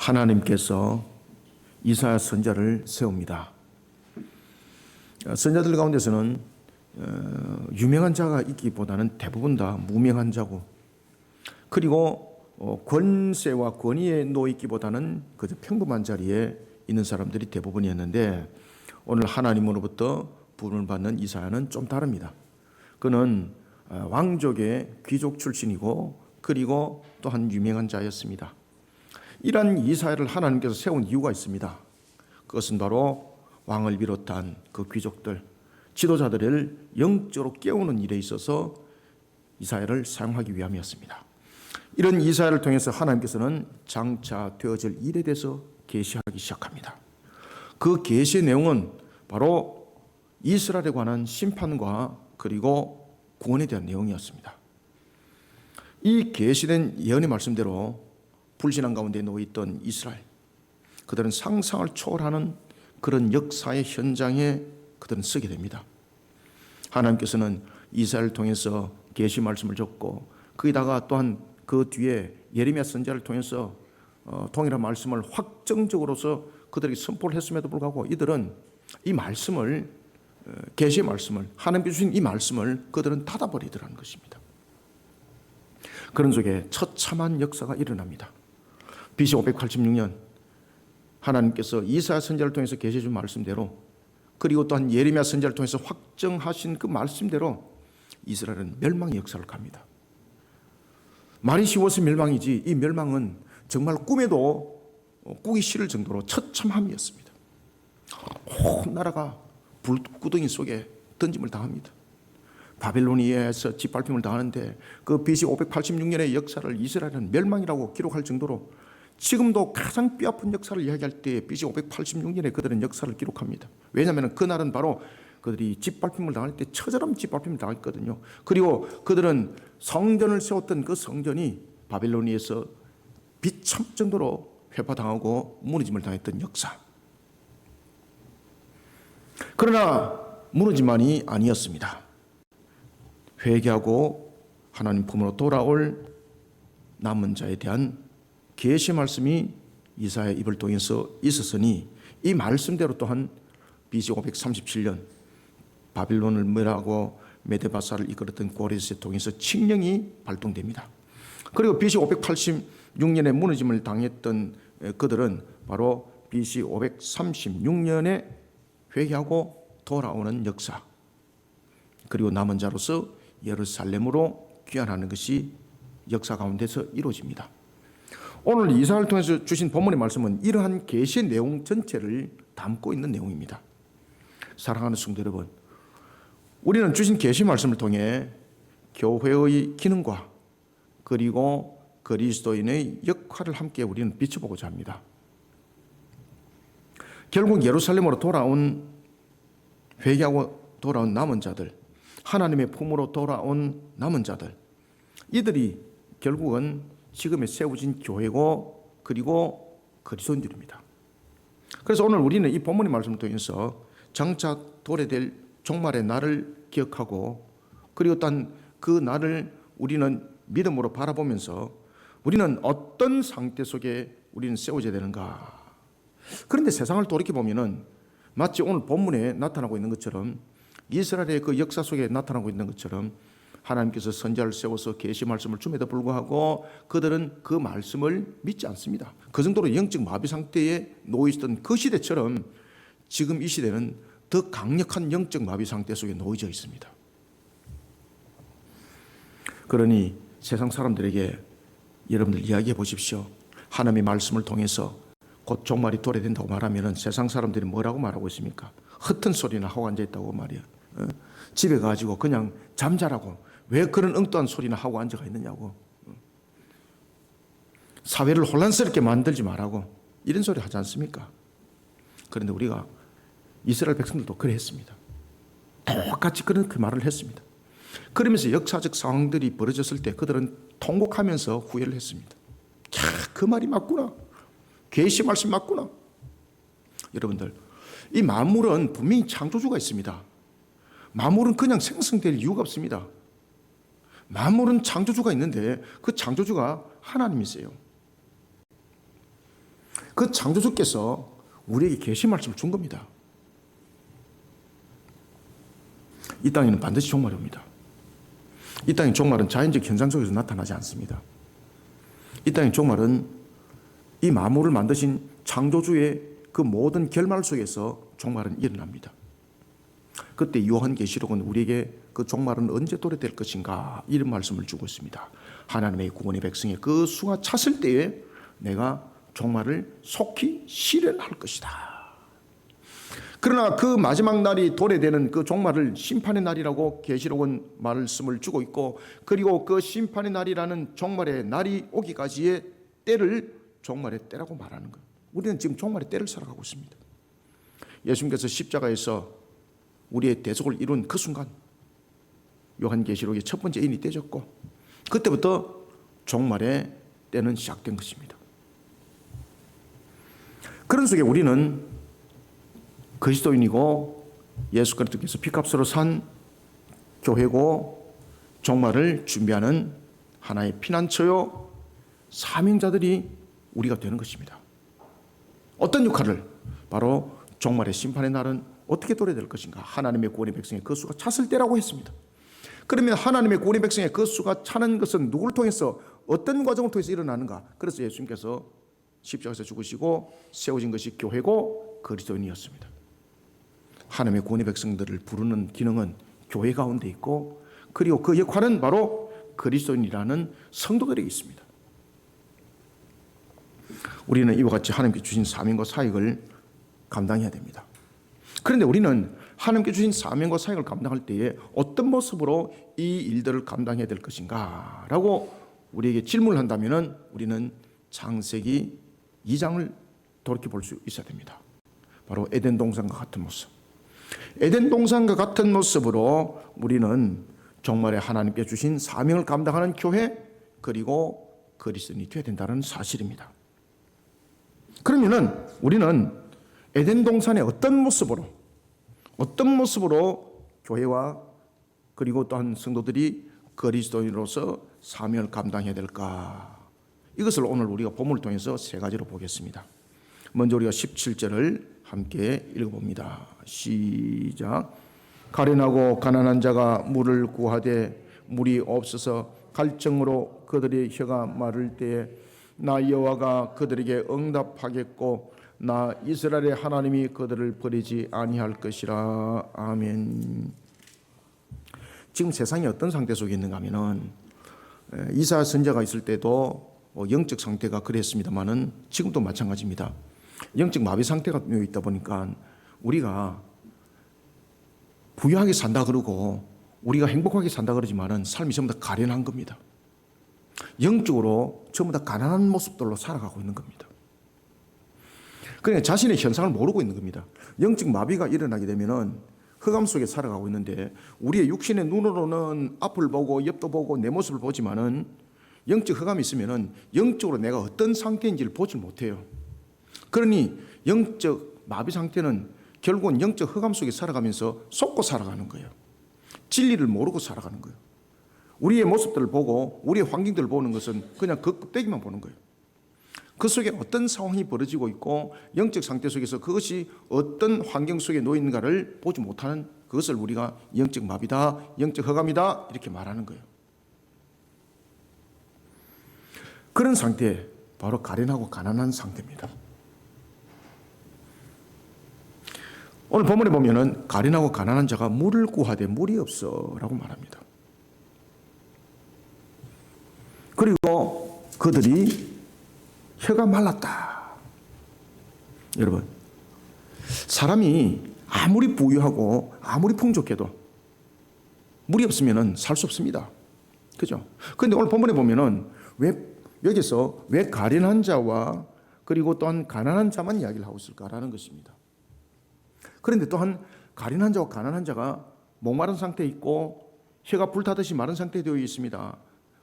하나님께서 이사야 선지자를 세웁니다. 선지자들 가운데서는 유명한 자가 있기보다는 대부분 다 무명한 자고, 그리고 권세와 권위에 놓이기보다는 그저 평범한 자리에 있는 사람들이 대부분이었는데, 오늘 하나님으로부터 부름을 받는 이사야는 좀 다릅니다. 그는 왕족의 귀족 출신이고, 그리고 또한 유명한 자였습니다. 이러한 이사야를 하나님께서 세운 이유가 있습니다. 그것은 바로 왕을 비롯한 그 귀족들, 지도자들을 영적으로 깨우는 일에 있어서 이사야를 사용하기 위함이었습니다. 이런 이사야를 통해서 하나님께서는 장차 되어질 일에 대해서 계시하기 시작합니다. 그 계시의 내용은 바로 이스라엘에 관한 심판과 그리고 구원에 대한 내용이었습니다. 이 계시된 예언의 말씀대로 불신앙 가운데 놓여있던 이스라엘, 그들은 상상을 초월하는 그런 역사의 현장에 그들은 서게 됩니다. 하나님께서는 이사야를 통해서 계시 말씀을 줬고, 거기다가 또한 그 뒤에 예레미야 선지자를 통해서 동일한 말씀을 확정적으로서 그들에게 선포를 했음에도 불구하고 이들은 이 말씀을, 계시의 말씀을, 하나님께서 주신 이 말씀을 그들은 닫아버리더라는 것입니다. 그런 속에 처참한 역사가 일어납니다. BC 586년 하나님께서 이사야 선지자를 통해서 계시해 준 말씀대로, 그리고 또한 예레미야 선지자를 통해서 확정하신 그 말씀대로 이스라엘은 멸망의 역사를 갑니다. 말이 쉬워서 멸망이지, 이 멸망은 정말 꿈에도 꾸기 싫을 정도로 처참함이었습니다. 온 나라가 불구덩이 속에 던짐을 당합니다. 바벨로니아에서 짓밟힘을 당하는데, 그 BC 586년의 역사를 이스라엘은 멸망이라고 기록할 정도로, 지금도 가장 뼈아픈 역사를 이야기할 때 BC 586년에 그들은 역사를 기록합니다. 왜냐하면 그날은 바로 그들이 짓밟힘을 당할 때 처절한 짓밟힘을 당했거든요. 그리고 그들은 성전을 세웠던 그 성전이 바벨로니아에서 비참 정도로 회파당하고 무너짐을 당했던 역사. 그러나 무너짐만이 아니었습니다. 회개하고 하나님 품으로 돌아올 남은 자에 대한 계시 말씀이 이사야의 입을 통해서 있었으니, 이 말씀대로 또한 BC 537년 바빌론을 멸하고 메데바사를 이끌었던 고레스를 통해서 칙령이 발동됩니다. 그리고 BC 586년에 무너짐을 당했던 그들은 바로 BC 536년에 회개하고 돌아오는 역사, 그리고 남은 자로서 예루살렘으로 귀환하는 것이 역사 가운데서 이루어집니다. 오늘 이사야를 통해서 주신 본문의 말씀은 이러한 계시의 내용 전체를 담고 있는 내용입니다. 사랑하는 성도 여러분, 우리는 주신 계시 말씀을 통해 교회의 기능과 그리고 그리스도인의 역할을 함께 우리는 비춰보고자 합니다. 결국 예루살렘으로 돌아온, 회개하고 돌아온 남은 자들, 하나님의 품으로 돌아온 남은 자들, 이들이 결국은 지금에 세워진 교회고 그리고 그리스도인들입니다. 그래서 오늘 우리는 이 본문의 말씀을 통해서 장차 도래될 종말의 날을 기억하고, 그리고 또한 그 날을 우리는 믿음으로 바라보면서 우리는 어떤 상태 속에 우리는 세워져야 되는가. 그런데 세상을 돌이켜보면은 마치 오늘 본문에 나타나고 있는 것처럼, 이스라엘의 그 역사 속에 나타나고 있는 것처럼 하나님께서 선지자를 세워서 계시 말씀을 줌에도 불구하고 그들은 그 말씀을 믿지 않습니다. 그 정도로 영적 마비 상태에 놓여 있었던 그 시대처럼 지금 이 시대는 더 강력한 영적 마비 상태 속에 놓여져 있습니다. 그러니 세상 사람들에게 여러분들 이야기해 보십시오. 하나님의 말씀을 통해서 곧 종말이 도래된다고 말하면 세상 사람들이 뭐라고 말하고 있습니까? 흩은 소리나 하고 앉아있다고 말이야. 집에 가지고 그냥 잠자라고, 왜 그런 엉뚱한 소리나 하고 앉아가 있느냐고, 사회를 혼란스럽게 만들지 말라고, 이런 소리 하지 않습니까? 그런데 우리가 이스라엘 백성들도 그래 했습니다. 똑같이 그런 그 말을 했습니다. 그러면서 역사적 상황들이 벌어졌을 때 그들은 통곡하면서 후회를 했습니다. 그 말이 맞구나, 계시 말씀 맞구나. 여러분들, 이 만물은 분명히 창조주가 있습니다. 만물은 그냥 생성될 이유가 없습니다. 만물은 창조주가 있는데 그 창조주가 하나님이세요. 그 창조주께서 우리에게 계시 말씀을 준 겁니다. 이 땅에는 반드시 종말이 옵니다. 이 땅의 종말은 자연적 현상 속에서 나타나지 않습니다. 이 땅의 종말은 이 만물을 만드신 창조주의 그 모든 결말 속에서 종말은 일어납니다. 그때 요한계시록은 우리에게 그 종말은 언제 도래될 것인가 이런 말씀을 주고 있습니다. 하나님의 구원의 백성의 그 수가 찼을 때에 내가 종말을 속히 실현할 것이다. 그러나 그 마지막 날이 도래되는 그 종말을 심판의 날이라고 계시록은 말씀을 주고 있고, 그리고 그 심판의 날이라는 종말의 날이 오기까지의 때를 종말의 때라고 말하는 거예요. 우리는 지금 종말의 때를 살아가고 있습니다. 예수님께서 십자가에서 우리의 대속을 이룬 그 순간 요한계시록의 첫 번째 인이 떼졌고, 그때부터 종말의 때는 시작된 것입니다. 그런 속에 우리는 그리스도인이고 예수 그리스도께서 피값으로 산 교회고 종말을 준비하는 하나의 피난처요 사명자들이 우리가 되는 것입니다. 어떤 역할을? 바로 종말의 심판의 날은 어떻게 도래될 것인가? 하나님의 구원의 백성의 그 수가 찼을 때라고 했습니다. 그러면 하나님의 구원의 백성의 그 수가 차는 것은 누구를 통해서, 어떤 과정을 통해서 일어나는가? 그래서 예수님께서 십자가에서 죽으시고 세워진 것이 교회고 그리스도인이었습니다. 하나님의 구원의 백성들을 부르는 기능은 교회 가운데 있고, 그리고 그 역할은 바로 그리스도인이라는 성도들에게 있습니다. 우리는 이와 같이 하나님께 주신 사명과 사역을 감당해야 됩니다. 그런데 우리는 하나님께 주신 사명과 사역을 감당할 때에 어떤 모습으로 이 일들을 감당해야 될 것인가 라고 우리에게 질문을 한다면 우리는 창세기 2장을 돌이켜볼 수 있어야 됩니다. 바로 에덴 동산과 같은 모습. 에덴 동산과 같은 모습으로 우리는 정말에 하나님께 주신 사명을 감당하는 교회, 그리고 그리스도인이 되어야 된다는 사실입니다. 그러면은 우리는 에덴 동산의 어떤 모습으로 교회와 그리고 또한 성도들이 그리스도인으로서 사명을 감당해야 될까? 이것을 오늘 우리가 본문을 통해서 세 가지로 보겠습니다. 먼저 우리가 17절을 함께 읽어봅니다. 시작. 가련하고 가난한 자가 물을 구하되 물이 없어서 갈증으로 그들의 혀가 마를 때에 나 여호와가 그들에게 응답하겠고 나 이스라엘의 하나님이 그들을 버리지 아니할 것이라. 아멘. 지금 세상이 어떤 상태 속에 있는가 하면은 이사야 선지자가 있을 때도 영적 상태가 그랬습니다만은 지금도 마찬가지입니다. 영적 마비 상태가 있다 보니까 우리가 부유하게 산다 그러고 우리가 행복하게 산다 그러지만은 삶이 전부 다 가련한 겁니다. 영적으로 전부 다 가난한 모습들로 살아가고 있는 겁니다. 그러니까 자신의 현상을 모르고 있는 겁니다. 영적 마비가 일어나게 되면은 흑암 속에 살아가고 있는데 우리의 육신의 눈으로는 앞을 보고 옆도 보고 내 모습을 보지만은 영적 흑암이 있으면은 영적으로 내가 어떤 상태인지를 보질 못해요. 그러니 영적 마비 상태는 결국은 영적 흑암 속에 살아가면서 속고 살아가는 거예요. 진리를 모르고 살아가는 거예요. 우리의 모습들을 보고 우리의 환경들을 보는 것은 그냥 그 껍데기만 보는 거예요. 그 속에 어떤 상황이 벌어지고 있고 영적 상태 속에서 그것이 어떤 환경 속에 놓여 있는가를 보지 못하는 그것을 우리가 영적 마비다, 영적 흑암이다 이렇게 말하는 거예요. 그런 상태, 바로 가련하고 가난한 상태입니다. 오늘 본문에 보면은 가련하고 가난한 자가 물을 구하되 물이 없어 라고 말합니다. 그리고 그들이 혀가 말랐다. 여러분, 사람이 아무리 부유하고 아무리 풍족해도 물이 없으면 살 수 없습니다. 그죠? 그런데 오늘 본문에 보면은 여기서 왜 가련한 자와 그리고 또한 가난한 자만 이야기를 하고 있을까라는 것입니다. 그런데 또한 가련한 자와 가난한 자가 목마른 상태에 있고 혀가 불타듯이 마른 상태에 되어 있습니다.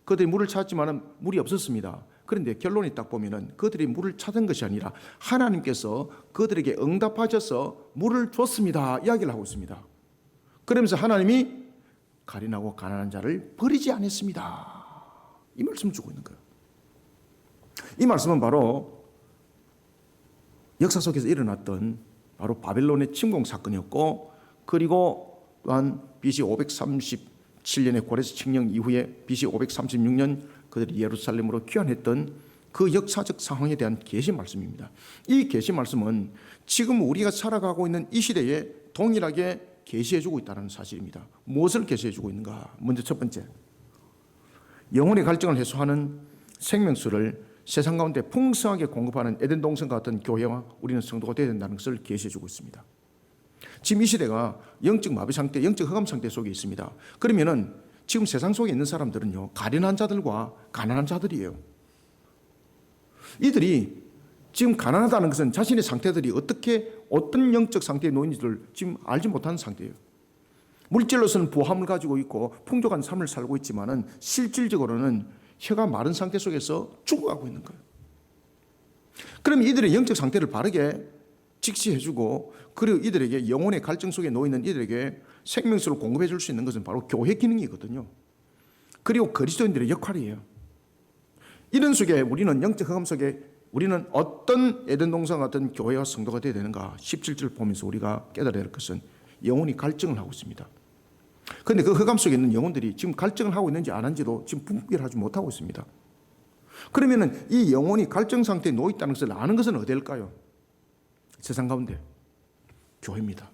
그들이 물을 찾았지만 물이 없었습니다. 그런데 결론이 딱 보면은 그들이 물을 찾은 것이 아니라 하나님께서 그들에게 응답하셔서 물을 줬습니다. 이야기를 하고 있습니다. 그러면서 하나님이 가련하고 가난한 자를 버리지 않았습니다. 이 말씀을 주고 있는 거예요. 이 말씀은 바로 역사 속에서 일어났던 바로 바벨론의 침공 사건이었고, 그리고 또한 BC 537년의 고레스 칙령 이후에 BC 536년 그들이 예루살렘으로 귀환했던 그 역사적 상황에 대한 계시 말씀입니다. 이 계시 말씀은 지금 우리가 살아가고 있는 이 시대에 동일하게 계시해주고 있다는 사실입니다. 무엇을 계시해주고 있는가? 먼저 첫 번째, 영혼의 갈증을 해소하는 생명수를 세상 가운데 풍성하게 공급하는 에덴 동산과 같은 교회와 우리는 성도가 되어야 된다는 것을 계시해주고 있습니다. 지금 이 시대가 영적 마비 상태, 영적 흑암 상태 속에 있습니다. 그러면은 지금 세상 속에 있는 사람들은요, 가련한 자들과 가난한 자들이에요. 이들이 지금 가난하다는 것은 자신의 상태들이 어떤 영적 상태에 놓인지를 지금 알지 못하는 상태예요. 물질로서는 부함을 가지고 있고 풍족한 삶을 살고 있지만은 실질적으로는 혀가 마른 상태 속에서 죽어가고 있는 거예요. 그럼 이들의 영적 상태를 바르게 직시해주고, 그리고 이들에게 영혼의 갈증 속에 놓이는 이들에게 생명수를 공급해 줄 수 있는 것은 바로 교회 기능이거든요. 그리고 그리스도인들의 역할이에요. 이런 속에 우리는 영적 흑암 속에 우리는 어떤 에덴 동산 같은 교회와 성도가 되어야 되는가? 17절 보면서 우리가 깨달아야 할 것은 영혼이 갈증을 하고 있습니다. 그런데 그 흑암 속에 있는 영혼들이 지금 갈증을 하고 있는지 안 한지도 지금 분별하지 못하고 있습니다. 그러면은 이 영혼이 갈증 상태에 놓여 있다는 것을 아는 것은 어디일까요? 세상 가운데 교회입니다.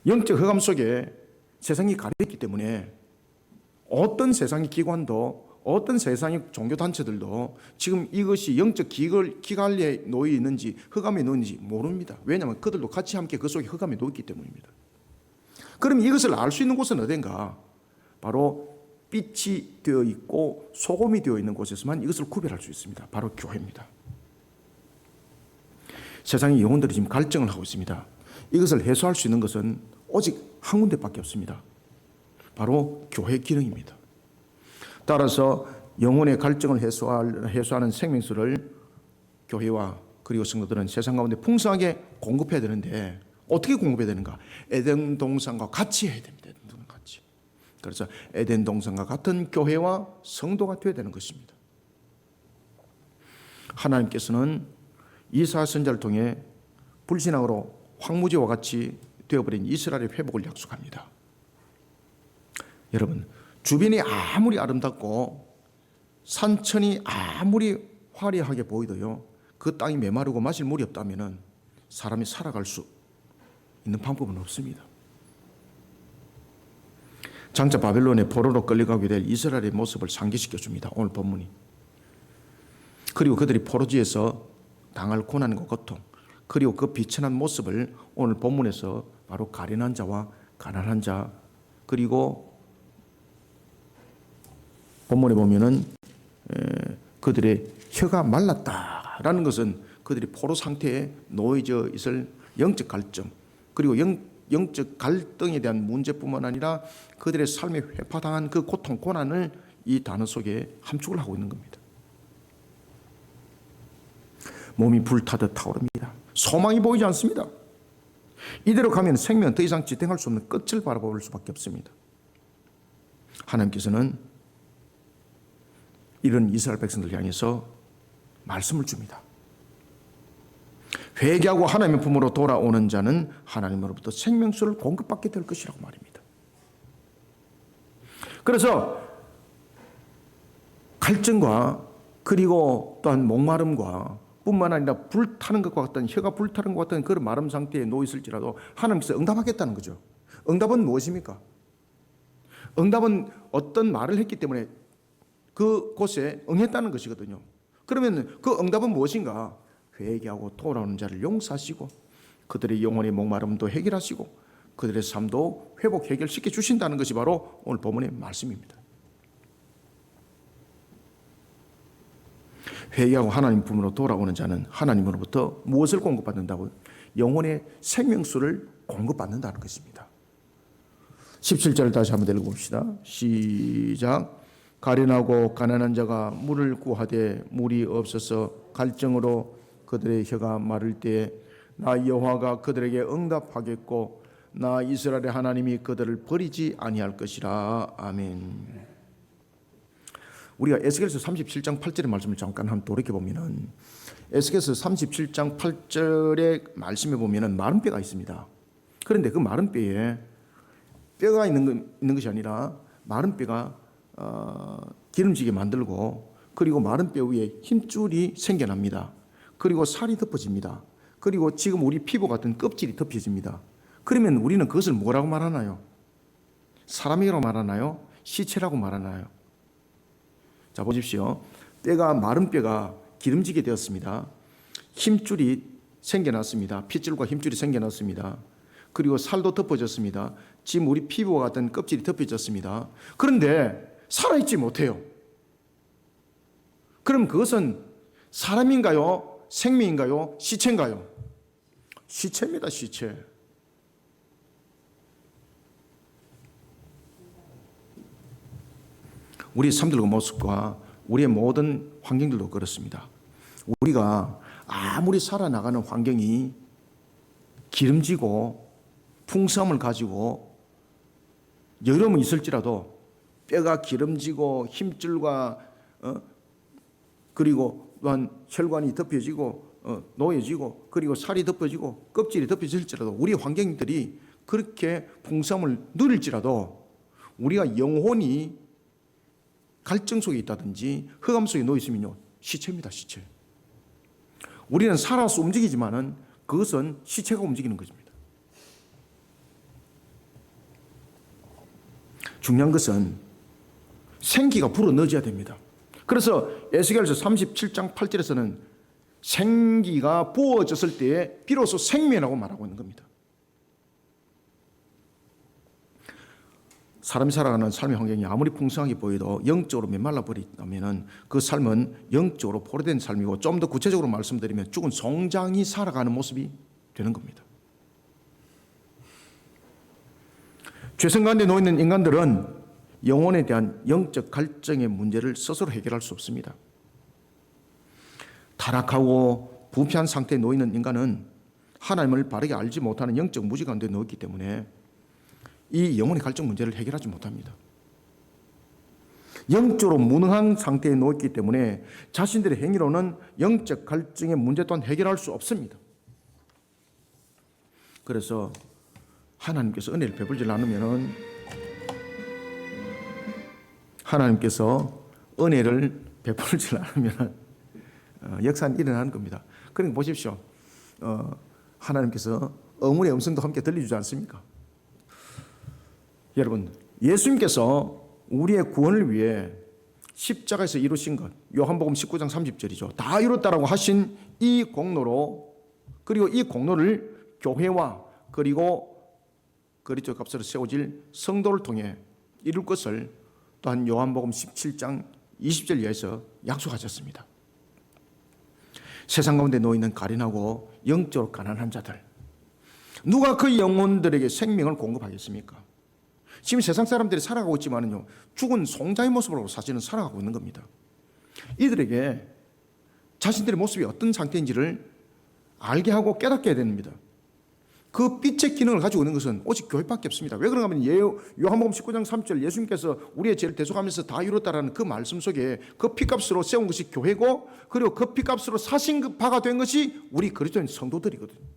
영적 흑암 속에 세상이 가려있기 때문에 어떤 세상의 기관도 어떤 세상의 종교단체들도 지금 이것이 영적 기관리에 놓여 있는지 흑암에 놓여 있는지 모릅니다. 왜냐하면 그들도 같이 함께 그 속에 흑암에 놓여 있기 때문입니다. 그럼 이것을 알 수 있는 곳은 어딘가? 바로 빛이 되어 있고 소금이 되어 있는 곳에서만 이것을 구별할 수 있습니다. 바로 교회입니다. 세상의 영혼들이 지금 갈증을 하고 있습니다. 이것을 해소할 수 있는 것은 오직 한 군데밖에 없습니다. 바로 교회 기능입니다. 따라서 영혼의 갈증을 해소하는 생명수를 교회와 그리고 성도들은 세상 가운데 풍성하게 공급해야 되는데 어떻게 공급해야 되는가? 에덴 동산과 같이 해야 됩니다. 에덴 동산 같이. 그래서 에덴 동산과 같은 교회와 성도가 되어야 되는 것입니다. 하나님께서는 이사야 선지자를 통해 불신앙으로 황무지와 같이 되어버린 이스라엘의 회복을 약속합니다. 여러분, 주변이 아무리 아름답고 산천이 아무리 화려하게 보이도요, 그 땅이 메마르고 마실 물이 없다면 사람이 살아갈 수 있는 방법은 없습니다. 장차 바벨론의 포로로 끌려가게 될 이스라엘의 모습을 상기시켜 줍니다. 오늘 본문이. 그리고 그들이 포로지에서 당할 고난과 고통, 그리고 그 비천한 모습을 오늘 본문에서 바로 가련한 자와 가난한 자, 그리고 본문에 보면은 그들의 혀가 말랐다라는 것은 그들이 포로 상태에 놓여져 있을 영적 갈증, 그리고 영적 갈등에 대한 문제뿐만 아니라 그들의 삶에 회파당한 그 고통, 고난을 이 단어 속에 함축을 하고 있는 겁니다. 몸이 불타듯 타오릅니다. 소망이 보이지 않습니다. 이대로 가면 생명은 더 이상 지탱할 수 없는 끝을 바라볼 수밖에 없습니다. 하나님께서는 이런 이스라엘 백성들 향해서 말씀을 줍니다. 회개하고 하나님의 품으로 돌아오는 자는 하나님으로부터 생명수를 공급받게 될 것이라고 말입니다. 그래서 갈증과 그리고 또한 목마름과 뿐만 아니라 불타는 것과 같은, 혀가 불타는 것 같은 그런 마름 상태에 놓여 있을지라도 하나님께서 응답하겠다는 거죠. 응답은 무엇입니까? 응답은 어떤 말을 했기 때문에 그곳에 응했다는 것이거든요. 그러면 그 응답은 무엇인가? 회개하고 돌아오는 자를 용서하시고 그들의 영혼의 목마름도 해결하시고 그들의 삶도 회복 해결시켜 주신다는 것이 바로 오늘 본문의 말씀입니다. 회개하고 하나님 품으로 돌아오는 자는 하나님으로부터 무엇을 공급받는다고요? 영혼의 생명수를 공급받는다는 것입니다. 17절을 다시 한번 읽어봅시다. 시작. 가련하고 가난한 자가 물을 구하되 물이 없어서 갈증으로 그들의 혀가 마를 때에 나 여호와가 그들에게 응답하겠고 나 이스라엘의 하나님이 그들을 버리지 아니할 것이라. 아멘. 우리가 에스겔서 37장 8절의 말씀을 잠깐 한번 돌이켜보면은 에스겔서 37장 8절의 말씀에 보면은 마른 뼈가 있습니다. 그런데 그 마른 뼈에 뼈가 있는 것이 아니라 마른 뼈가 기름지게 만들고 그리고 마른 뼈 위에 힘줄이 생겨납니다. 그리고 살이 덮어집니다. 그리고 지금 우리 피부 같은 껍질이 덮여집니다. 그러면 우리는 그것을 뭐라고 말하나요? 사람이라고 말하나요? 시체라고 말하나요? 자, 보십시오. 마른 뼈가 기름지게 되었습니다. 힘줄이 생겨났습니다. 핏줄과 힘줄이 생겨났습니다. 그리고 살도 덮어졌습니다. 지금 우리 피부와 같은 껍질이 덮여졌습니다. 그런데 살아있지 못해요. 그럼 그것은 사람인가요? 생명인가요? 시체인가요? 시체입니다, 시체. 우리의 삶들과 모습과 우리의 모든 환경들도 그렇습니다. 우리가 아무리 살아나가는 환경이 기름지고 풍성함을 가지고 여름은 있을지라도 뼈가 기름지고 힘줄과 그리고 또한 혈관이 덮여지고 노여지고 그리고 살이 덮여지고 껍질이 덮여질지라도 우리 환경들이 그렇게 풍성함을 누릴지라도 우리가 영혼이 갈증 속에 있다든지 흑암 속에 놓여 있으면요, 시체입니다, 시체. 우리는 살아서 움직이지만은 그것은 시체가 움직이는 것입니다. 중요한 것은 생기가 불어넣어져야 됩니다. 그래서 에스겔서 37장 8절에서는 생기가 부어졌을 때에 비로소 생명이라고 말하고 있는 겁니다. 사람이 살아가는 삶의 환경이 아무리 풍성하게 보여도 영적으로 메말라 버린다면 그 삶은 영적으로 포로된 삶이고, 좀 더 구체적으로 말씀드리면 죽은 송장이 살아가는 모습이 되는 겁니다. 죄성 가운데 놓여 있는 인간들은 영혼에 대한 영적 갈증의 문제를 스스로 해결할 수 없습니다. 타락하고 부패한 상태에 놓여 있는 인간은 하나님을 바르게 알지 못하는 영적 무지 가운데 놓여 있기 때문에 이 영혼의 갈증 문제를 해결하지 못합니다. 영적으로 무능한 상태에 놓여 있기 때문에 자신들의 행위로는 영적 갈증의 문제 또한 해결할 수 없습니다. 그래서 하나님께서 은혜를 베풀지 않으면 역사는 일어나는 겁니다. 그러니까 보십시오. 하나님께서 어머니의 음성도 함께 들려주지 않습니까? 여러분, 예수님께서 우리의 구원을 위해 십자가에서 이루신 것, 요한복음 19장 30절이죠. 다 이뤘다라고 하신 이 공로로, 그리고 이 공로를 교회와 그리고 그리스도 값으로 세워질 성도를 통해 이룰 것을 또한 요한복음 17장 20절 이하에서 약속하셨습니다. 세상 가운데 놓여 있는 가련하고 영적으로 가난한 자들, 누가 그 영혼들에게 생명을 공급하겠습니까? 지금 세상 사람들이 살아가고 있지만은요, 죽은 송장의 모습으로 사실은 살아가고 있는 겁니다. 이들에게 자신들의 모습이 어떤 상태인지를 알게 하고 깨닫게 해야 됩니다. 그 빛의 기능을 가지고 있는 것은 오직 교회밖에 없습니다. 왜 그런가 하면 요한복음 19장 3절 예수님께서 우리의 죄를 대속하면서 다 이뤘다라는 그 말씀 속에 그 피값으로 세운 것이 교회고, 그리고 그 피값으로 사신 바가 된 것이 우리 그리스도인 성도들이거든요.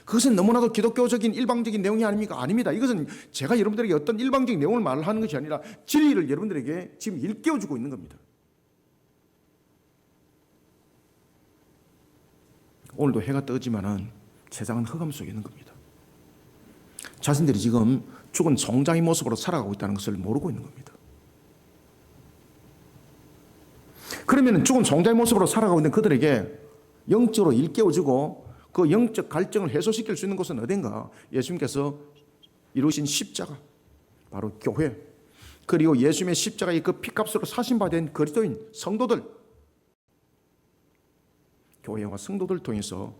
그것은 너무나도 기독교적인 일방적인 내용이 아닙니까? 아닙니다. 이것은 제가 여러분들에게 어떤 일방적인 내용을 말하는 것이 아니라 진리를 여러분들에게 지금 일깨워주고 있는 겁니다. 오늘도 해가 뜨지만은 세상은 흑암 속에 있는 겁니다. 자신들이 지금 죽은 송장의 모습으로 살아가고 있다는 것을 모르고 있는 겁니다. 그러면 죽은 송장의 모습으로 살아가고 있는 그들에게 영적으로 일깨워주고 그 영적 갈증을 해소시킬 수 있는 곳은 어딘가? 예수님께서 이루신 십자가, 바로 교회, 그리고 예수님의 십자가의 그 피값으로 사신 바 된 그리스도인 성도들, 교회와 성도들 통해서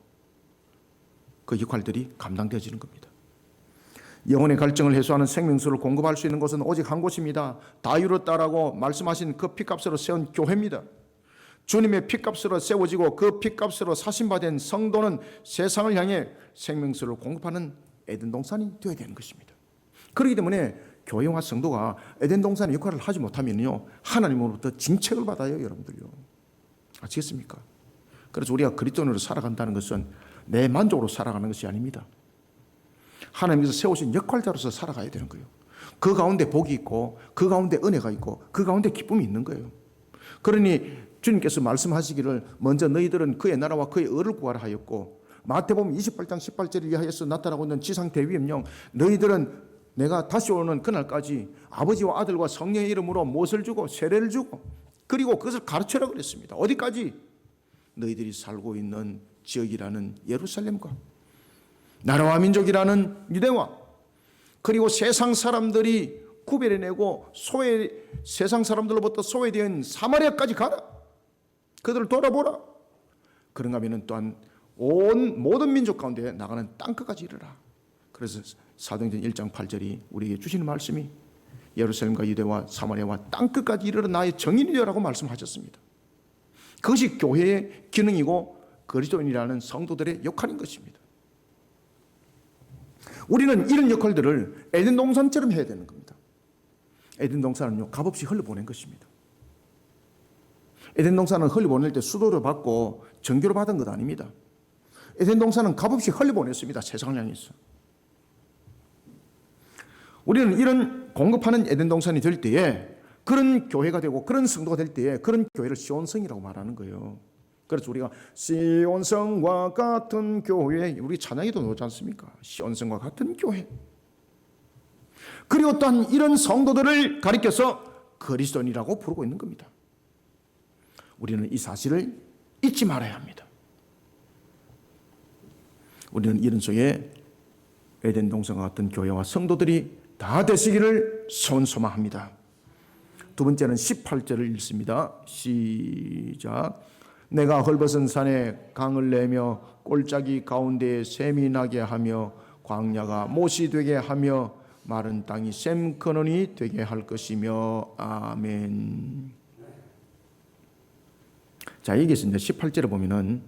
그 역할들이 감당되어지는 겁니다. 영혼의 갈증을 해소하는 생명수를 공급할 수 있는 곳은 오직 한 곳입니다. 다 이뤘다라고 말씀하신 그 피값으로 세운 교회입니다. 주님의 피값으로 세워지고 그 피값으로 사신 바 된 성도는 세상을 향해 생명수를 공급하는 에덴 동산이 되어야 되는 것입니다. 그렇기 때문에 교회와 성도가 에덴 동산의 역할을 하지 못하면요, 하나님으로부터 징책을 받아요, 여러분들요. 아시겠습니까? 그래서 우리가 그리스도인으로 살아간다는 것은 내 만족으로 살아가는 것이 아닙니다. 하나님께서 세우신 역할자로서 살아가야 되는 거예요. 그 가운데 복이 있고, 그 가운데 은혜가 있고, 그 가운데 기쁨이 있는 거예요. 그러니 주님께서 말씀하시기를 먼저 너희들은 그의 나라와 그의 의를 구하라 하였고, 마태복음 28장 18절을 위하여서 나타나고 있는 지상 대위임령, 너희들은 내가 다시 오는 그날까지 아버지와 아들과 성령의 이름으로 무엇을 주고 세례를 주고, 그리고 그것을 가르쳐라 그랬습니다. 어디까지? 너희들이 살고 있는 지역이라는 예루살렘과 나라와 민족이라는 유대와, 그리고 세상 사람들이 구별해내고 세상 사람들로부터 소외된 사마리아까지 가라. 그들을 돌아보라. 그런가 하면 또한 온 모든 민족 가운데 나가는 땅끝까지 이르라. 그래서 사도행전 1장 8절이 우리에게 주시는 말씀이 예루살렘과 유대와 사마리아와 땅끝까지 이르러 나의 정인이 되라고 말씀하셨습니다. 그것이 교회의 기능이고 그리스도인이라는 성도들의 역할인 것입니다. 우리는 이런 역할들을 에덴 동산처럼 해야 되는 겁니다. 에덴 동산은요, 값없이 흘려보낸 것입니다. 에덴 동산은 흘려보낼 때 수도를 받고 정교를 받은 것 아닙니다. 에덴 동산은 값없이 흘려보냈습니다. 세상을 향해서. 우리는 이런 공급하는 에덴 동산이 될 때에, 그런 교회가 되고 그런 성도가 될 때에 그런 교회를 시온성이라고 말하는 거예요. 그래서 우리가 시온성과 같은 교회, 우리 찬양에도 나오지 않습니까? 시온성과 같은 교회. 그리고 또한 이런 성도들을 가리켜서 그리스도인이라고 부르고 있는 겁니다. 우리는 이 사실을 잊지 말아야 합니다. 우리는 이런 속에 에덴 동산과 같은 교회와 성도들이 다 되시기를 소원소망합니다. 두 번째는 18절을 읽습니다. 시작. 내가 헐벗은 산에 강을 내며 골짜기 가운데에 샘이 나게 하며 광야가 못이 되게 하며 마른 땅이 샘 근원이 되게 할 것이며. 아멘. 자, 여기서 이제 18절에 보면은,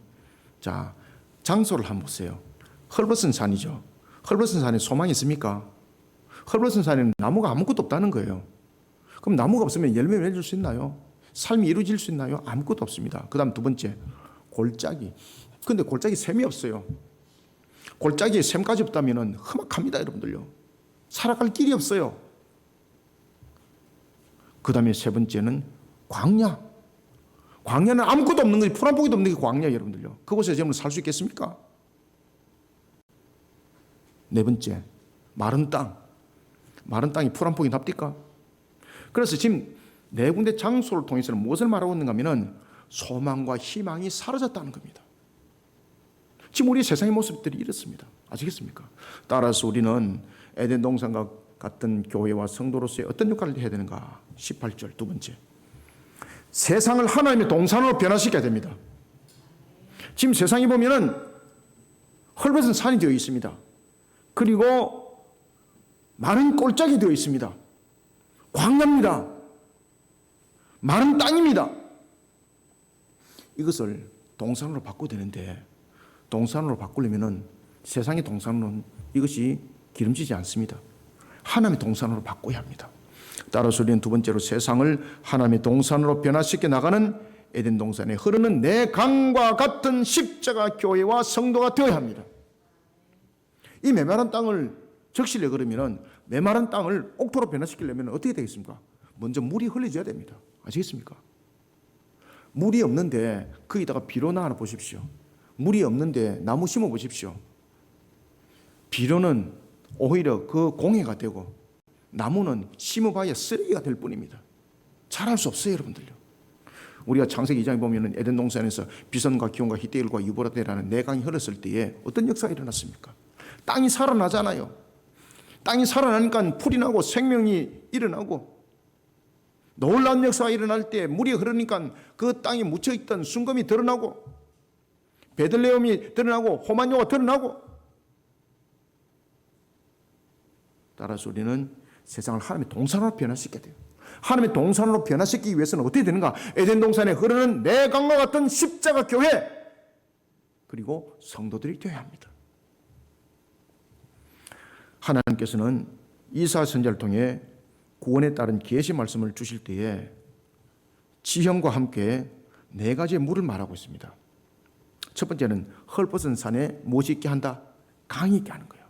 자, 장소를 한번 보세요. 헐벗은 산이죠. 헐벗은 산에 소망이 있습니까? 헐벗은 산에는 나무가 아무것도 없다는 거예요. 그럼 나무가 없으면 열매 맺을 수 있나요? 삶이 이루어질 수 있나요? 아무것도 없습니다. 그 다음 두 번째, 골짜기. 근데 골짜기 샘이 없어요. 골짜기에 샘까지 없다면 험악합니다, 여러분들요. 살아갈 길이 없어요. 그 다음에 세 번째는 광야. 광야는 아무것도 없는 거지, 풀 한 포기도 없는 게 광야, 여러분들요. 그곳에서 여러분 살 수 있겠습니까? 네 번째, 마른 땅. 마른 땅이 풀 한 포기 납니까? 그래서 지금 네 군데 장소를 통해서는 무엇을 말하고 있는가 하면 소망과 희망이 사라졌다는 겁니다. 지금 우리 세상의 모습들이 이렇습니다. 아시겠습니까? 따라서 우리는 에덴 동산과 같은 교회와 성도로서의 어떤 역할을 해야 되는가? 18절 두 번째, 세상을 하나님의 동산으로 변화시켜야 됩니다. 지금 세상에 보면은 헐벗은 산이 되어 있습니다. 그리고 많은 골짜기 되어 있습니다. 광야입니다. 마른 땅입니다. 이것을 동산으로 바꿔야 되는데, 동산으로 바꾸려면 세상의 동산으로는 이것이 기름지지 않습니다. 하나님의 동산으로 바꿔야 합니다. 따라서 우리는 두 번째로 세상을 하나님의 동산으로 변화시켜 나가는 에덴 동산에 흐르는 내 강과 같은 십자가 교회와 성도가 되어야 합니다. 이 메마른 땅을 적시려 그러면, 메마른 땅을 옥토로 변화시키려면 어떻게 되겠습니까? 먼저 물이 흘려져야 됩니다. 아시겠습니까? 물이 없는데 거기다가 비료나 하나 보십시오. 물이 없는데 나무 심어 보십시오. 비료는 오히려 그 공해가 되고 나무는 심어봐야 쓰레기가 될 뿐입니다. 자랄 수 없어요, 여러분들요. 우리가 창세기 2장에 보면 에덴 동산에서 비선과 기온과 히데일과 유브라데라는 네 강이 흘렀을 때에 어떤 역사가 일어났습니까? 땅이 살아나잖아요. 땅이 살아나니까 풀이 나고 생명이 일어나고, 놀라운 역사가 일어날 때 물이 흐르니까 그 땅에 묻혀있던 순금이 드러나고, 베들레헴이 드러나고, 호만요가 드러나고. 따라서 우리는 세상을 하나님의 동산으로 변화시켜야 돼요. 하나님의 동산으로 변화시키기 위해서는 어떻게 되는가? 에덴 동산에 흐르는 내 강과 같은 십자가 교회, 그리고 성도들이 되어야 합니다. 하나님께서는 이사 선지자를 통해 구원에 따른 계시 말씀을 주실 때에 지형과 함께 네 가지의 물을 말하고 있습니다. 첫 번째는 헐벗은 산에 못이 있게 한다. 강이 있게 하는 거예요.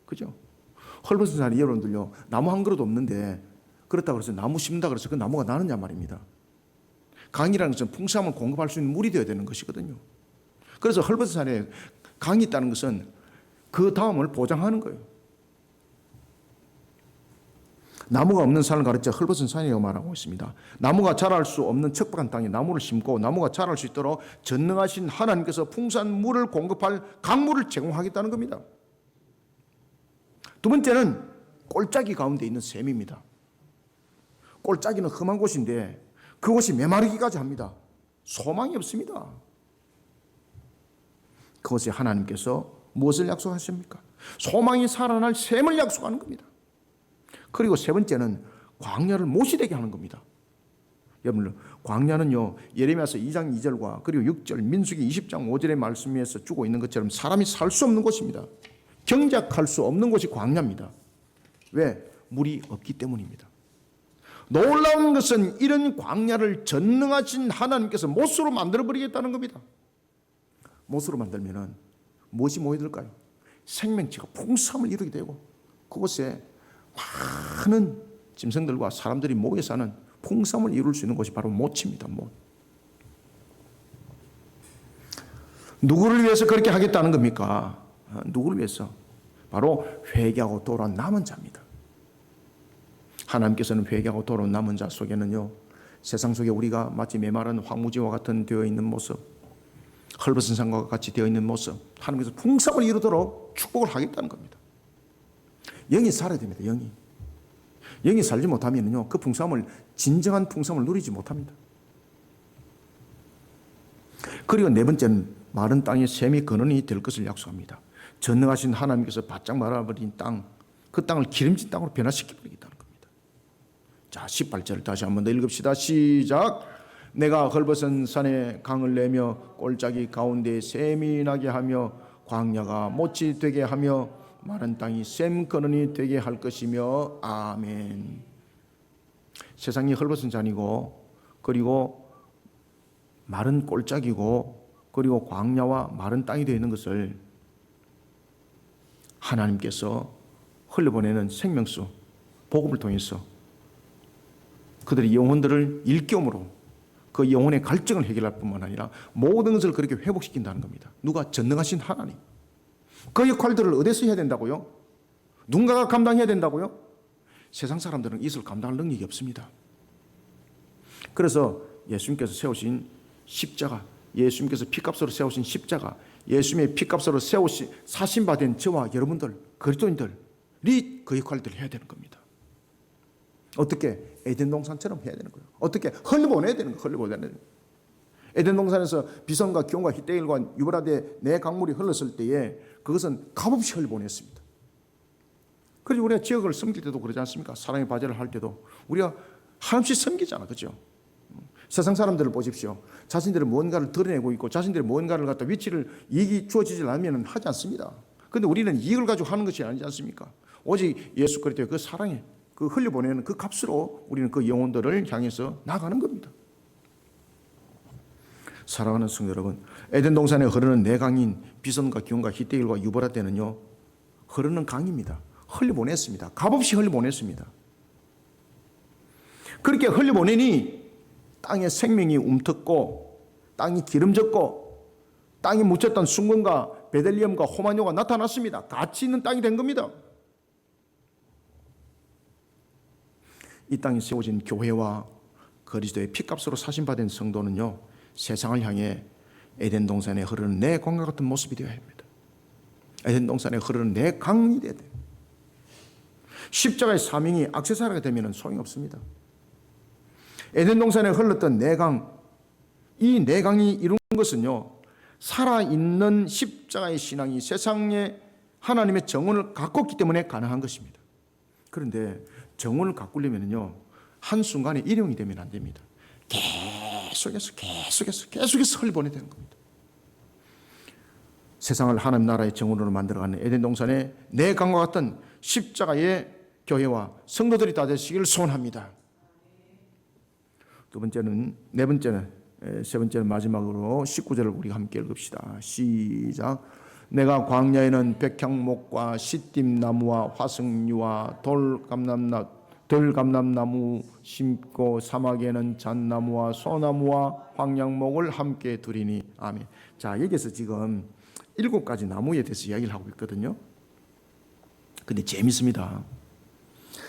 그죠? 헐벗은 산에 여러분들요, 나무 한 그릇 없는데 그렇다고 해서 나무 심는다 그래서 그 나무가 나느냐 말입니다. 강이라는 것은 풍성함을 공급할 수 있는 물이 되어야 되는 것이거든요. 그래서 헐벗은 산에 강이 있다는 것은 그 다음을 보장하는 거예요. 나무가 없는 산을 가르쳐 헐벗은 산이라고 말하고 있습니다. 나무가 자랄 수 없는 척박한 땅에 나무를 심고 나무가 자랄 수 있도록 전능하신 하나님께서 풍성한 물을 공급할 강물을 제공하겠다는 겁니다. 두 번째는 골짜기 가운데 있는 샘입니다. 골짜기는 험한 곳인데 그곳이 메마르기까지 합니다. 소망이 없습니다. 그것에 하나님께서 무엇을 약속하십니까? 소망이 살아날 샘을 약속하는 겁니다. 그리고 세 번째는 광야를 못이 되게 하는 겁니다. 여러분, 광야는요, 예레미야서 2장 2절과 그리고 6절, 민수기 20장 5절의 말씀에서 주고 있는 것처럼 사람이 살 수 없는 곳입니다. 경작할 수 없는 곳이 광야입니다. 왜? 물이 없기 때문입니다. 놀라운 것은 이런 광야를 전능하신 하나님께서 못으로 만들어버리겠다는 겁니다. 못으로 만들면 무엇이 모여들까요? 생명체가 풍성함을 이루게 되고 그곳에 많은 짐승들과 사람들이 모여 사는 풍성함을 이룰 수 있는 곳이 바로 못입니다. 못. 누구를 위해서 그렇게 하겠다는 겁니까? 누구를 위해서? 바로 회개하고 돌아온 남은 자입니다. 하나님께서는 회개하고 돌아온 남은 자 속에는요, 세상 속에 우리가 마치 메마른 황무지와 같은 되어 있는 모습, 헐벗은 산과 같이 되어 있는 모습, 하나님께서 풍성을 이루도록 축복을 하겠다는 겁니다. 영이 살아야 됩니다. 영이 살지 못하면요, 그 풍성함을, 진정한 풍성함을 누리지 못합니다. 그리고 네 번째는 마른 땅에 샘이 근원이 될 것을 약속합니다. 전능하신 하나님께서 바짝 말아버린 땅, 그 땅을 기름진 땅으로 변화시켜버리겠다는 겁니다. 자, 18절 다시 한 번 더 읽읍시다. 시작. 내가 헐벗은 산에 강을 내며 골짜기 가운데 샘이 나게 하며 광야가 못이 되게 하며 마른 땅이 샘 근원이 되게 할 것이며 아멘. 세상이 헐벗은 산이고 그리고 마른 골짜기고 그리고 광야와 마른 땅이 되어 있는 것을 하나님께서 흘려보내는 생명수 복음을 통해서 그들의 영혼들을 일깨움으로 그 영혼의 갈증을 해결할 뿐만 아니라 모든 것을 그렇게 회복시킨다는 겁니다. 누가? 전능하신 하나님. 그 역할들을 어디서 해야 된다고요? 누군가가 감당해야 된다고요? 세상 사람들은 이것을 감당할 능력이 없습니다. 그래서 예수님께서 세우신 십자가, 예수님께서 피값으로 세우신 십자가, 예수님의 피값으로 세우신 사신받은 저와 여러분들, 그리스도인들이 그 역할들을 해야 되는 겁니다. 어떻게? 에덴 동산처럼 해야 되는 거예요. 어떻게? 흘려보내야 되는 거예요. 흘려보내야 되는 거예요. 에덴 동산에서 비선과 기온과 히데일과 유브라데 네 강물이 흘렀을 때에 그것은 값없이 흘려보냈습니다. 그리고 우리가 지역을 섬길 때도 그러지 않습니까? 사랑의 바제를 할 때도 우리가 한없이 섬기잖아. 그렇죠? 세상 사람들을 보십시오. 자신들은 무언가를 드러내고 있고 자신들이 무언가를 갖다 위치를 이익이 주어지지 않으면 하지 않습니다. 그런데 우리는 이익을 가지고 하는 것이 아니지 않습니까? 오직 예수 그리스도의 그 사랑에 그 흘려보내는 그 값으로 우리는 그 영혼들을 향해서 나가는 겁니다. 사랑하는 성도 여러분, 에덴 동산에 흐르는 네 강인 비선과 기온과 히데일과 유브라데는요, 흐르는 강입니다. 흘려보냈습니다. 값없이 흘려보냈습니다. 그렇게 흘려보내니 땅의 생명이 움텄고 땅이 기름졌고 땅이 묻혔던 순금과 베델리엄과 호마뇨가 나타났습니다. 가치 있는 땅이 된 겁니다. 이 땅에 세워진 교회와 그리스도의 피값으로 사신받은 성도는요, 세상을 향해 에덴 동산에 흐르는 내 강과 같은 모습이 되어야 합니다. 에덴 동산에 흐르는 내 강이 되어야 돼요. 십자가의 사명이 액세서리가 되면 소용이 없습니다. 에덴 동산에 흘렀던 네 강, 이 네 강이 이룬 것은요, 살아있는 십자가의 신앙이 세상에 하나님의 정원을 가꿨기 때문에 가능한 것입니다. 그런데 정원을 가꾸려면요, 한순간에 일용이 되면 안 됩니다. 계속해서 흘려보내야 되는 겁니다. 세상을 하나님 나라의 정원으로 만들어가는 에덴 동산의 내 강과 같은 십자가의 교회와 성도들이 다 되시기를 소원합니다. 세 번째는 마지막으로 19절을 우리가 함께 읽읍시다. 시작. 내가 광야에는 백향목과 시띠나무와 화석류와 들감람나무 심고 사막에는 잣나무와 소나무와 황양목을 함께 두리니. 아멘. 자, 여기서 지금 7가지 나무에 대해서 이야기를 하고 있거든요. 근데 재밌습니다.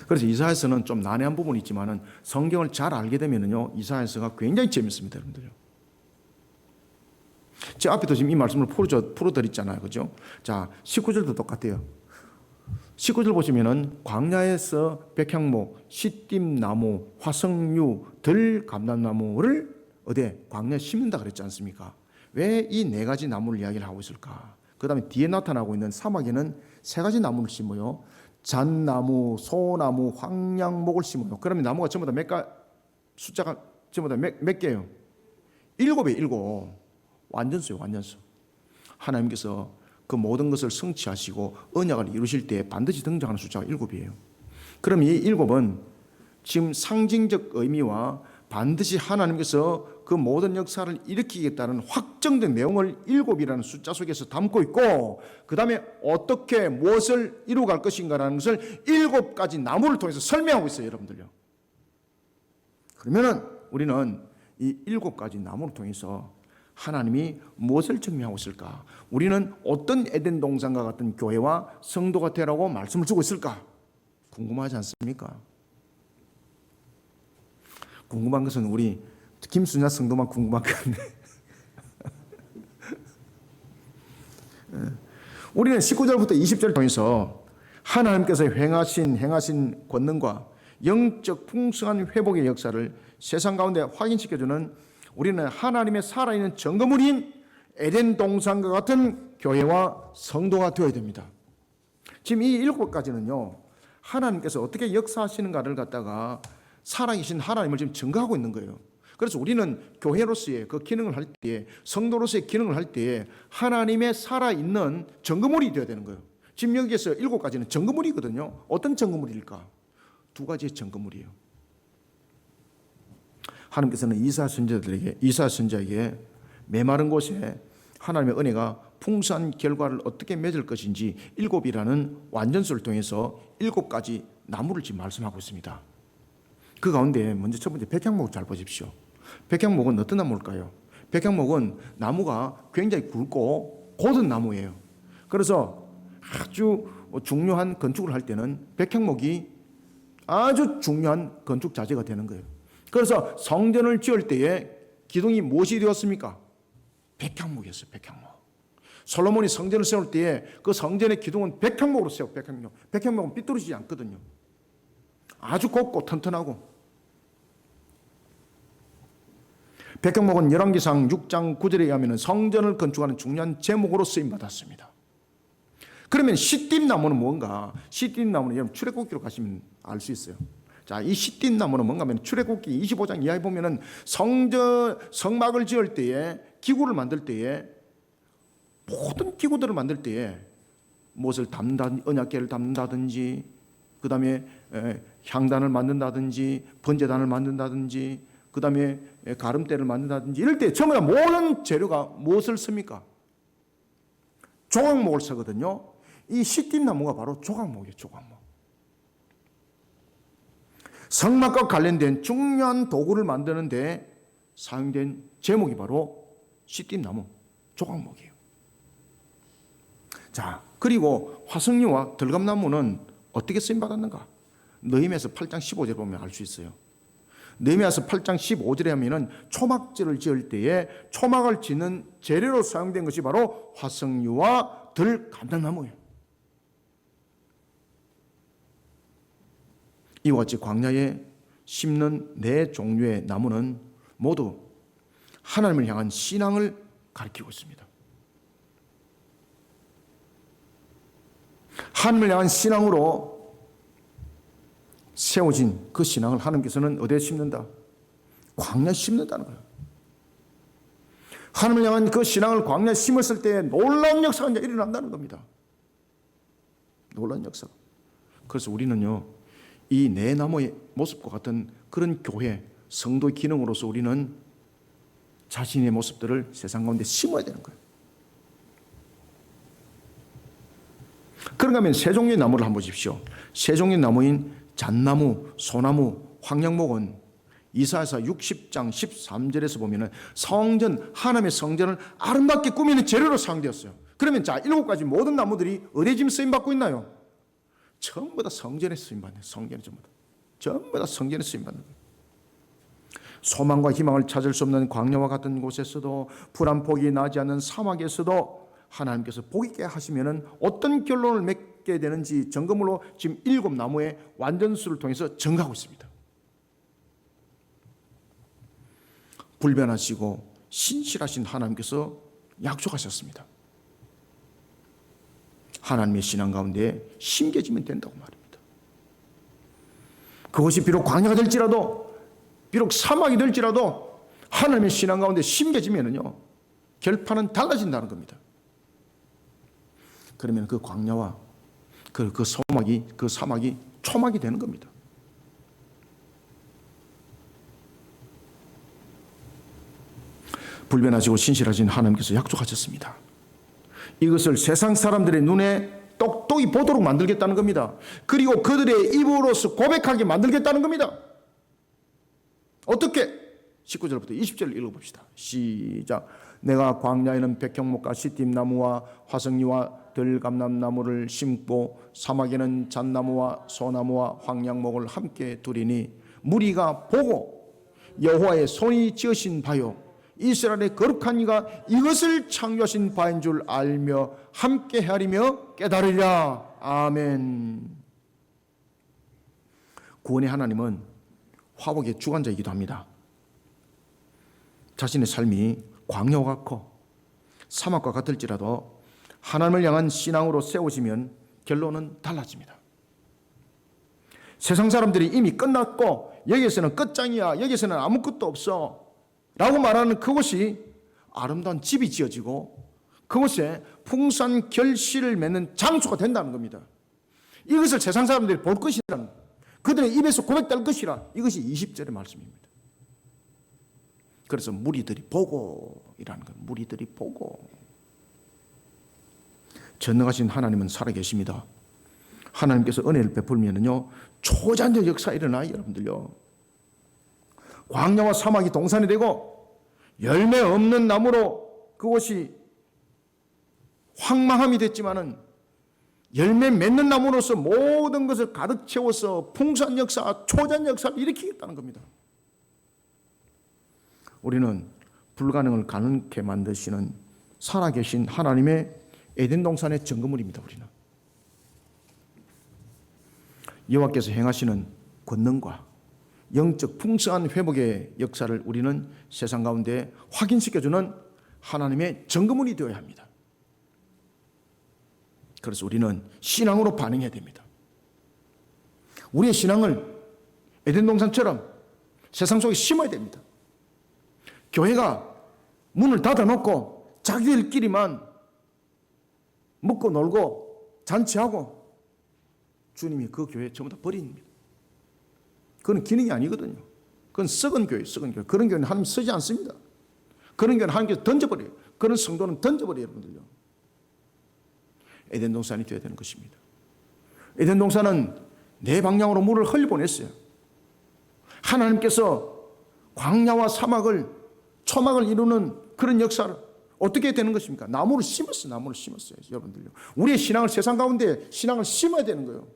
그래서 이사야서는 좀 난해한 부분이 있지만은 성경을 잘 알게 되면은요, 이사야서가 굉장히 재밌습니다, 여러분들요. 제 앞에도 지금 이 말씀을 풀어드렸잖아요, 그죠? 자, 19절도 똑같아요. 19절 보시면은 광야에서 백향목, 시띠나무, 화석류, 들감람나무를 어디에 광야에 심는다 그랬지 않습니까? 왜 이 4가지 나무를 이야기를 하고 있을까? 그 다음에 뒤에 나타나고 있는 사막에는 3가지 나무를 심어요. 잣나무, 소나무, 황양목을 심어요. 그러면 나무가 전부 다 숫자가 전부 다 몇 개예요? 7이에요, 7. 완전수요, 완전수. 하나님께서 그 모든 것을 성취하시고 언약을 이루실 때 반드시 등장하는 숫자가 7이에요. 그럼 이 7은 지금 상징적 의미와 반드시 하나님께서 그 모든 역사를 일으키겠다는 확정된 내용을 7이라는 숫자 속에서 담고 있고, 그 다음에 어떻게 무엇을 이루어갈 것인가라는 것을 7가지 나무를 통해서 설명하고 있어요, 여러분들요. 그러면은 우리는 이 7가지 나무를 통해서 하나님이 무엇을 증명하고 있을까? 우리는 어떤 에덴 동산과 같은 교회와 성도가 되라고 말씀을 주고 있을까? 궁금하지 않습니까? 궁금한 것은 우리 김순자 성도만 궁금한 건데 우리는 19절부터 20절 통해서 하나님께서 행하신 권능과 영적 풍성한 회복의 역사를 세상 가운데 확인시켜주는, 우리는 하나님의 살아있는 증거물인 에덴 동산과 같은 교회와 성도가 되어야 됩니다. 지금 이 7가지는요, 하나님께서 어떻게 역사하시는가를 갖다가 살아계신 하나님을 지금 증거하고 있는 거예요. 그래서 우리는 교회로서의 그 기능을 할 때에, 성도로서의 기능을 할 때에 하나님의 살아있는 증거물이 되어야 되는 거예요. 지금 여기에서 7가지는 증거물이거든요. 어떤 증거물일까? 2가지의 증거물이에요. 하나님께서는 이사야 선지자에게 메마른 곳에 하나님의 은혜가 풍성한 결과를 어떻게 맺을 것인지 7이라는 완전수를 통해서 7가지 나무를 지금 말씀하고 있습니다. 그 가운데 먼저 첫 번째 백향목을 잘 보십시오. 백향목은 어떤 나무일까요? 백향목은 나무가 굉장히 굵고 곧은 나무예요. 그래서 아주 중요한 건축을 할 때는 백향목이 아주 중요한 건축 자재가 되는 거예요. 그래서 성전을 지을 때에 기둥이 무엇이 되었습니까? 백향목이었어요, 백향목. 솔로몬이 성전을 세울 때에 그 성전의 기둥은 백향목으로 세워, 백향목. 백향목은 삐뚤어지지 않거든요. 아주 곱고 튼튼하고. 백향목은 열왕기상 6장 9절에 의하면 성전을 건축하는 중요한 제목으로 쓰임받았습니다. 그러면 시띠나무는 뭔가? 시띠나무는 여러분 출애굽기로 가시면 알 수 있어요. 자, 이 시띠나무는 뭔가 하면 출애굽기 25장 이하에 보면은 성막을 지을 때에, 기구를 만들 때에, 모든 기구들을 만들 때에 무엇을 담는다든지, 언약궤를 담는다든지, 그 다음에 향단을 만든다든지, 번제단을 만든다든지, 그 다음에 가름대를 만든다든지, 이럴 때 전부 다 모든 재료가 무엇을 씁니까? 조각목을 쓰거든요. 이 시띠나무가 바로 조각목이에요, 조각목. 성막과 관련된 중요한 도구를 만드는 데 사용된 제목이 바로 시띠나무, 조각목이에요. 자, 그리고 화석류와 들감나무는 어떻게 쓰임받았는가? 느헤미야서 8장 15절 보면 알 수 있어요. 느헤미야서 8장 15절에 하면은 초막절을 지을 때에 초막을 짓는 재료로 사용된 것이 바로 화석류와 들감람나무예요. 이와 같이 광야에 심는 4종류의 나무는 모두 하나님을 향한 신앙을 가리키고 있습니다. 하나님을 향한 신앙으로 세워진 그 신앙을 하나님께서는 어디에 심는다? 광야에 심는다는 거예요. 하나님을 향한 그 신앙을 광야에 심었을 때 놀라운 역사가 이제 일어난다는 겁니다. 놀라운 역사. 그래서 우리는요, 이 네 나무의 모습과 같은 그런 교회, 성도의 기능으로서 우리는 자신의 모습들을 세상 가운데 심어야 되는 거예요. 그런가 하면 세 종류의 나무를 한번 보십시오. 세 종류의 나무인 잣나무, 소나무, 황량목은 이사야서 60장 13절에서 보면은 성전, 하나님의 성전을 아름답게 꾸미는 재료로 사용되었어요. 그러면 자, 7가지 모든 나무들이 어디에 지금 쓰임 받고 있나요? 전부 다 성전에 쓰임 받는, 성전에 전부 다 성전에 쓰임 받는 거예요. 소망과 희망을 찾을 수 없는 광야와 같은 곳에서도, 불 한 폭이 나지 않는 사막에서도 하나님께서 복 있게 하시면은 어떤 결론을 맺게 되는지 점검으로 지금 7나무의 완전수를 통해서 증가하고 있습니다. 불변하시고 신실하신 하나님께서 약속하셨습니다. 하나님의 신앙 가운데 심겨지면 된다고 말입니다. 그것이 비록 광야가 될지라도, 비록 사막이 될지라도 하나님의 신앙 가운데 심겨지면은요, 결판은 달라진다는 겁니다. 그러면 그 광야와 그 사막이 초막이 되는 겁니다. 불변하시고 신실하신 하나님께서 약속하셨습니다. 이것을 세상 사람들의 눈에 똑똑히 보도록 만들겠다는 겁니다. 그리고 그들의 입으로서 고백하게 만들겠다는 겁니다. 어떻게? 19절부터 20절을 읽어봅시다. 시작. 내가 광야에는 백향목과 시팀나무와 화석리와 들감남나무를 심고 사막에는 잣나무와 소나무와 황량목을 함께 두리니 무리가 보고 여호와의 손이 지으신 바요 이스라엘의 거룩한 이가 이것을 창조하신 바인 줄 알며 함께 헤아리며 깨달으리라. 아멘. 구원의 하나님은 화복의 주관자이기도 합니다. 자신의 삶이 광야와 같고 사막과 같을지라도 하나님을 향한 신앙으로 세우시면 결론은 달라집니다. 세상 사람들이 이미 끝났고 여기에서는 끝장이야, 여기에서는 아무것도 없어 라고 말하는 그곳이 아름다운 집이 지어지고 그곳에 풍성한 결실을 맺는 장소가 된다는 겁니다. 이것을 세상 사람들이 볼 것이라는, 그들의 입에서 고백될 것이라, 이것이 20절의 말씀입니다. 그래서 무리들이 보고 이라는 것, 무리들이 보고. 전능하신 하나님은 살아계십니다. 하나님께서 은혜를 베풀면은요, 초자연적 역사 일어나요, 여러분들요. 광야와 사막이 동산이 되고 열매 없는 나무로 그곳이 황망함이 됐지만은 열매 맺는 나무로서 모든 것을 가득 채워서 풍성한 역사, 초자연 역사를 일으키겠다는 겁니다. 우리는 불가능을 가능케 만드시는 살아계신 하나님의 에덴 동산의 증거물입니다. 우리는 여호와께서 행하시는 권능과 영적 풍성한 회복의 역사를 우리는 세상 가운데 확인시켜주는 하나님의 증거물이 되어야 합니다. 그래서 우리는 신앙으로 반응해야 됩니다. 우리의 신앙을 에덴 동산처럼 세상 속에 심어야 됩니다. 교회가 문을 닫아놓고 자기들끼리만 먹고 놀고 잔치하고 주님이 그 교회 전부 다 버립니다. 그건 기능이 아니거든요. 그건 썩은 교회, 썩은 교회. 그런 교회는 하나님 쓰지 않습니다. 그런 교회는 하나님께서 던져버려요. 그런 성도는 던져버려요, 여러분들요. 에덴 동산이 되어야 되는 것입니다. 에덴 동산은 네 방향으로 물을 흘려보냈어요. 하나님께서 광야와 사막을, 초막을 이루는 그런 역사를 어떻게 되는 것입니까? 나무를 심었어요. 나무를 심었어요, 여러분들요. 우리의 신앙을 세상 가운데 신앙을 심어야 되는 거예요.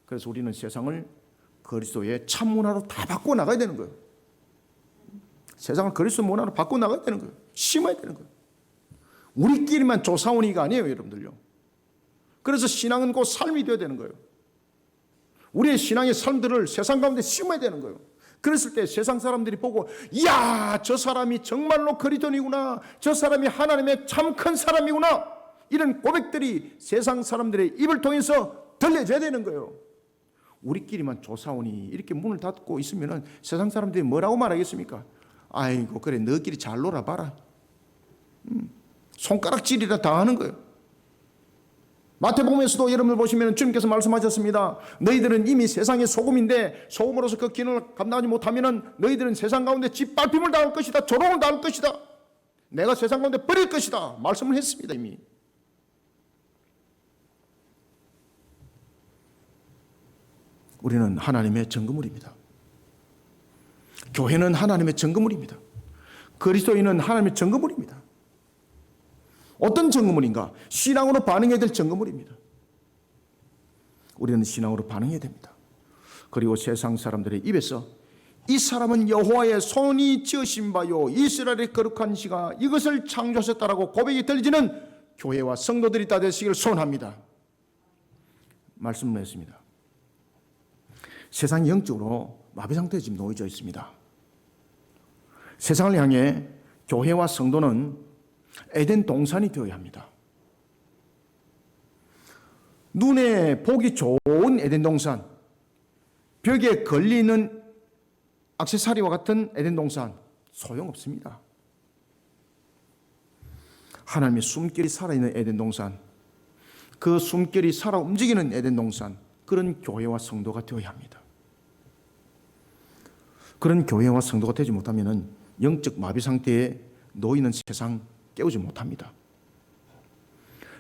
그래서 우리는 세상을 그리스도의 참 문화로 다 바꿔 나가야 되는 거예요. 세상을 그리스도 문화로 바꿔 나가야 되는 거예요. 심어야 되는 거예요. 우리끼리만 조사오니가 아니에요, 여러분들요. 그래서 신앙은 곧 삶이 되어야 되는 거예요. 우리의 신앙의 삶들을 세상 가운데 심어야 되는 거예요. 그랬을 때 세상 사람들이 보고, 이야, 저 사람이 정말로 그리스도인이구나, 저 사람이 하나님의 참 큰 사람이구나, 이런 고백들이 세상 사람들의 입을 통해서 들려줘야 되는 거예요. 우리끼리만 조사오니 이렇게 문을 닫고 있으면 세상 사람들이 뭐라고 말하겠습니까? 아이고, 그래, 너희끼리 잘 놀아봐라. 손가락질이라 당하는 거예요. 마태복음에서도 여러분들 보시면 주님께서 말씀하셨습니다. 너희들은 이미 세상의 소금인데 소금으로서 그 기능을 감당하지 못하면 너희들은 세상 가운데 짓밟힘을 당할 것이다. 조롱을 당할 것이다. 내가 세상 가운데 버릴 것이다. 말씀을 했습니다. 이미. 우리는 하나님의 증거물입니다. 교회는 하나님의 증거물입니다. 그리스도인은 하나님의 증거물입니다. 어떤 증거물인가? 신앙으로 반응해야 될 증거물입니다. 우리는 신앙으로 반응해야 됩니다. 그리고 세상 사람들의 입에서 이 사람은 여호와의 손이 지으신 바요 이스라엘의 거룩한 시가 이것을 창조하셨다라고 고백이 들리지는 교회와 성도들이 다 되시기를 소원합니다. 말씀을 했습니다. 세상이 영적으로 마비 상태에 지금 놓여져 있습니다. 세상을 향해 교회와 성도는 에덴 동산이 되어야 합니다. 눈에 보기 좋은 에덴 동산, 벽에 걸리는 액세서리와 같은 에덴 동산 소용없습니다. 하나님의 숨결이 살아있는 에덴 동산, 그 숨결이 살아 움직이는 에덴 동산, 그런 교회와 성도가 되어야 합니다. 그런 교회와 성도가 되지 못하면 영적 마비 상태에 놓이는 세상 깨우지 못합니다.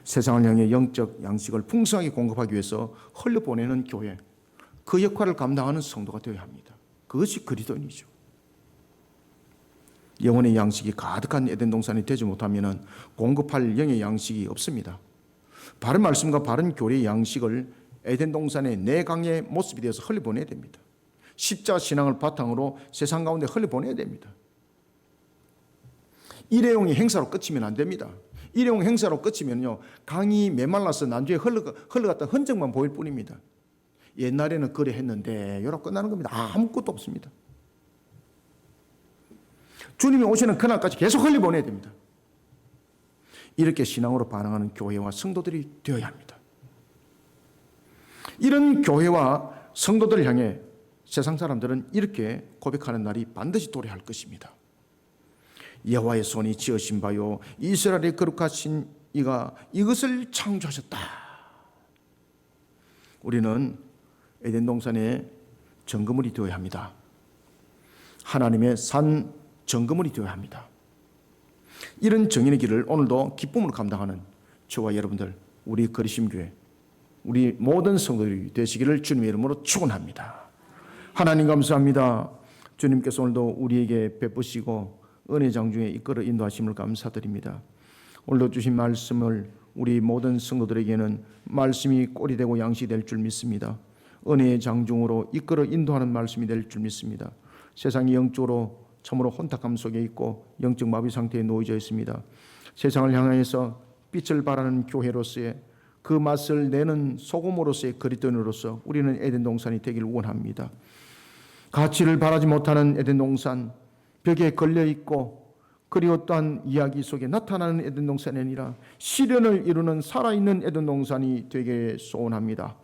세상을 향해 영적 양식을 풍성하게 공급하기 위해서 흘려보내는 교회, 그 역할을 감당하는 성도가 되어야 합니다. 그것이 그리스도인이죠. 영혼의 양식이 가득한 에덴 동산이 되지 못하면 공급할 영의 양식이 없습니다. 바른 말씀과 바른 교리의 양식을 에덴 동산의 내 강의 모습이 되어서 흘려보내야 됩니다. 십자 신앙을 바탕으로 세상 가운데 흘려보내야 됩니다. 일회용이 행사로 끝이면 안 됩니다. 일회용 행사로 끝이면요, 강이 메말라서 난주에 흘러갔던 흔적만 보일 뿐입니다. 옛날에는 그래 했는데 이러고 끝나는 겁니다. 아무것도 없습니다. 주님이 오시는 그날까지 계속 흘려보내야 됩니다. 이렇게 신앙으로 반응하는 교회와 성도들이 되어야 합니다. 이런 교회와 성도들을 향해 세상 사람들은 이렇게 고백하는 날이 반드시 도래할 것입니다. 여호와의 손이 지으신 바요 이스라엘의 거룩하신 이가 이것을 창조하셨다. 우리는 에덴 동산의 정거물이 되어야 합니다. 하나님의 산 정거물이 되어야 합니다. 이런 정인의 길을 오늘도 기쁨으로 감당하는 저와 여러분들, 우리 거리심교회, 우리 모든 성도들이 되시기를 주님의 이름으로 축원합니다. 하나님 감사합니다. 주님께서 오늘도 우리에게 베푸시고 은혜 장중에 이끌어 인도하심을 감사드립니다. 오늘도 주신 말씀을 우리 모든 성도들에게는 말씀이 꼴이 되고 양식이 될 줄 믿습니다. 은혜의 장중으로 이끌어 인도하는 말씀이 될 줄 믿습니다. 세상이 영적으로 참으로 혼탁함 속에 있고 영적 마비 상태에 놓여져 있습니다. 세상을 향해서 빛을 발하는 교회로서의 그 맛을 내는 소금으로서의 그리스도인으로서 우리는 에덴 동산이 되기를 원합니다. 가치를 바라지 못하는 에덴 동산, 벽에 걸려있고 그리고 또한 이야기 속에 나타나는 에덴 동산이 아니라 실현을 이루는 살아있는 에덴 동산이 되게 소원합니다.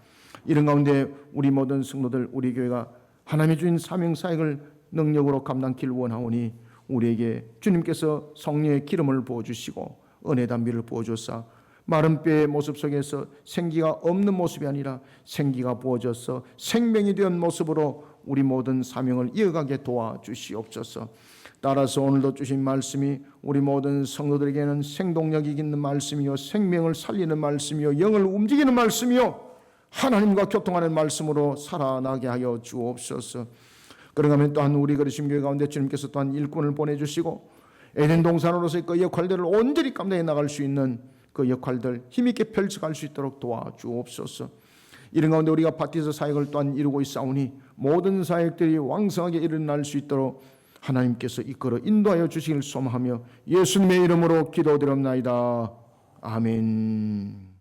이런 가운데 우리 모든 성도들, 우리 교회가 하나님의 주인 사명사역을 능력으로 감당길 원하오니 우리에게 주님께서 성령의 기름을 부어주시고 은혜 담비를 부어주사 마른 뼈의 모습 속에서 생기가 없는 모습이 아니라 생기가 부어져서 생명이 된 모습으로 우리 모든 사명을 이어가게 도와주시옵소서. 따라서 오늘도 주신 말씀이 우리 모든 성도들에게는 생동력이 있는 말씀이요, 생명을 살리는 말씀이요, 영을 움직이는 말씀이요, 하나님과 교통하는 말씀으로 살아나게 하여 주옵소서. 그런가 하면 또한 우리 그리심교회 가운데 주님께서 또한 일꾼을 보내주시고 에덴 동산으로서의 그 역할들을 온전히 감당해 나갈 수 있는 그 역할들 힘있게 펼쳐갈 수 있도록 도와주옵소서. 이런 가운데 우리가 바티스 사역을 또한 이루고 있사오니 모든 사역들이 왕성하게 일어날 수 있도록 하나님께서 이끌어 인도하여 주시길 소망하며 예수님의 이름으로 기도드립나이다. 아멘.